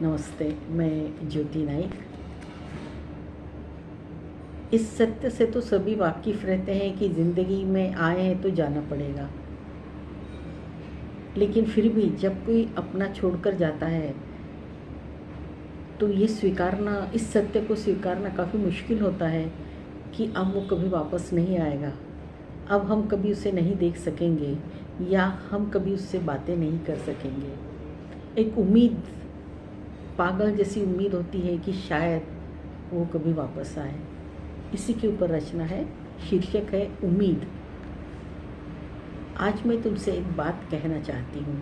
नमस्ते, मैं ज्योति नाइक। इस सत्य से तो सभी वाकिफ़ रहते हैं कि ज़िंदगी में आए हैं तो जाना पड़ेगा, लेकिन फिर भी जब कोई अपना छोड़कर जाता है तो ये स्वीकारना, इस सत्य को स्वीकारना काफ़ी मुश्किल होता है कि अब वो कभी वापस नहीं आएगा। अब हम कभी उसे नहीं देख सकेंगे या हम कभी उससे बातें नहीं कर सकेंगे। एक उम्मीद, पागल जैसी उम्मीद होती है कि शायद वो कभी वापस आए। इसी के ऊपर रचना है, शीर्षक है उम्मीद। आज मैं तुमसे एक बात कहना चाहती हूँ।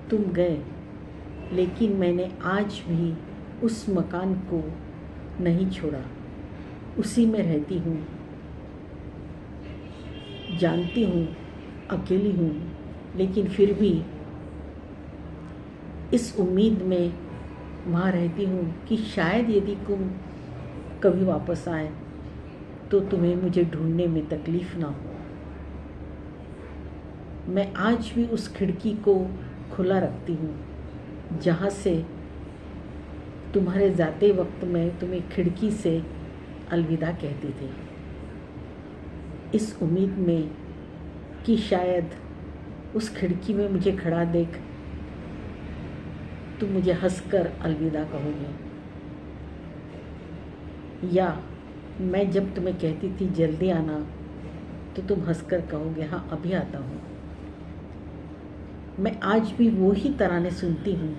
तुम गए, लेकिन मैंने आज भी उस मकान को नहीं छोड़ा, उसी में रहती हूँ। जानती हूँ अकेली हूँ, लेकिन फिर भी इस उम्मीद में वहाँ रहती हूँ कि शायद यदि तुम कभी वापस आए तो तुम्हें मुझे ढूंढने में तकलीफ़ ना हो। मैं आज भी उस खिड़की को खुला रखती हूँ जहाँ से तुम्हारे जाते वक्त मैं तुम्हें खिड़की से अलविदा कहती थी, इस उम्मीद में कि शायद उस खिड़की में मुझे खड़ा देख तुम मुझे हंसकर अलविदा कहोगे, या मैं जब तुम्हें कहती थी जल्दी आना तो तुम हंसकर कहोगे हाँ अभी आता हूँ। मैं आज भी वो ही तराने सुनती हूँ,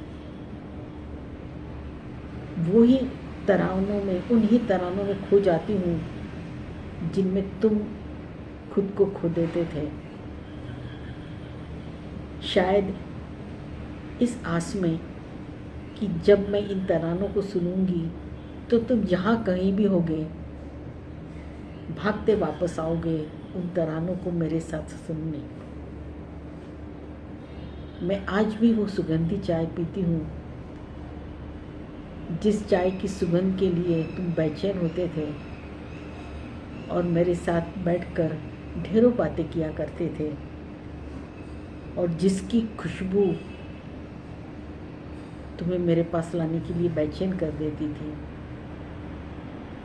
वो ही तरानों में, उन्हीं तरानों में खो जाती हूँ जिनमें तुम खुद को खो देते थे। शायद इस आस में कि जब मैं इन तरानों को सुनूंगी तो तुम जहाँ कहीं भी होगे भागते वापस आओगे उन तरानों को मेरे साथ सुनने। मैं आज भी वो सुगंधी चाय पीती हूँ जिस चाय की सुगंध के लिए तुम बेचैन होते थे और मेरे साथ बैठकर ढेरों बातें किया करते थे, और जिसकी खुशबू तुम्हें मेरे पास लाने के लिए बेचैन कर देती थी।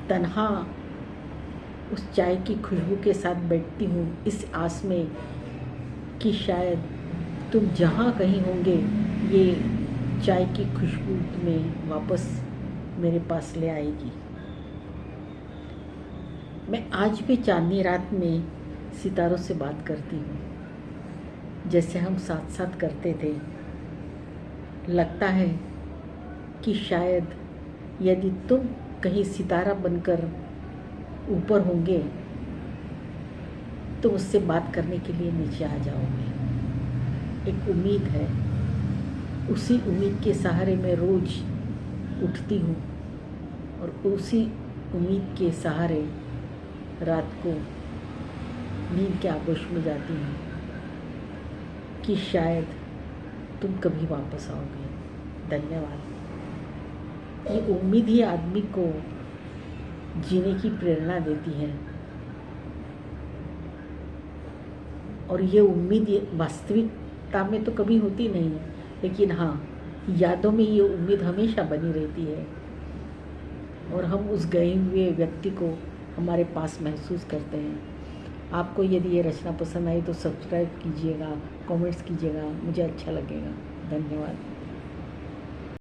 तन्हा उस चाय की खुशबू के साथ बैठती हूँ इस आस में कि शायद तुम जहाँ कहीं होंगे ये चाय की खुशबू तुम्हें वापस मेरे पास ले आएगी। मैं आज भी चांदनी रात में सितारों से बात करती हूँ जैसे हम साथ साथ करते थे। लगता है कि शायद यदि तुम कहीं सितारा बनकर ऊपर होंगे तो मुझसे बात करने के लिए नीचे आ जाओगे। एक उम्मीद है, उसी उम्मीद के सहारे मैं रोज उठती हूँ और उसी उम्मीद के सहारे रात को नींद के आगोश में जाती हूँ कि शायद तुम कभी वापस आओगे। धन्यवाद। ये उम्मीद ही आदमी को जीने की प्रेरणा देती है, और ये उम्मीद वास्तविकता में तो कभी होती नहीं है, लेकिन हाँ यादों में ये उम्मीद हमेशा बनी रहती है और हम उस गए हुए व्यक्ति को हमारे पास महसूस करते हैं। आपको यदि ये रचना पसंद आई तो सब्सक्राइब कीजिएगा, कमेंट्स कीजिएगा, मुझे अच्छा लगेगा। धन्यवाद।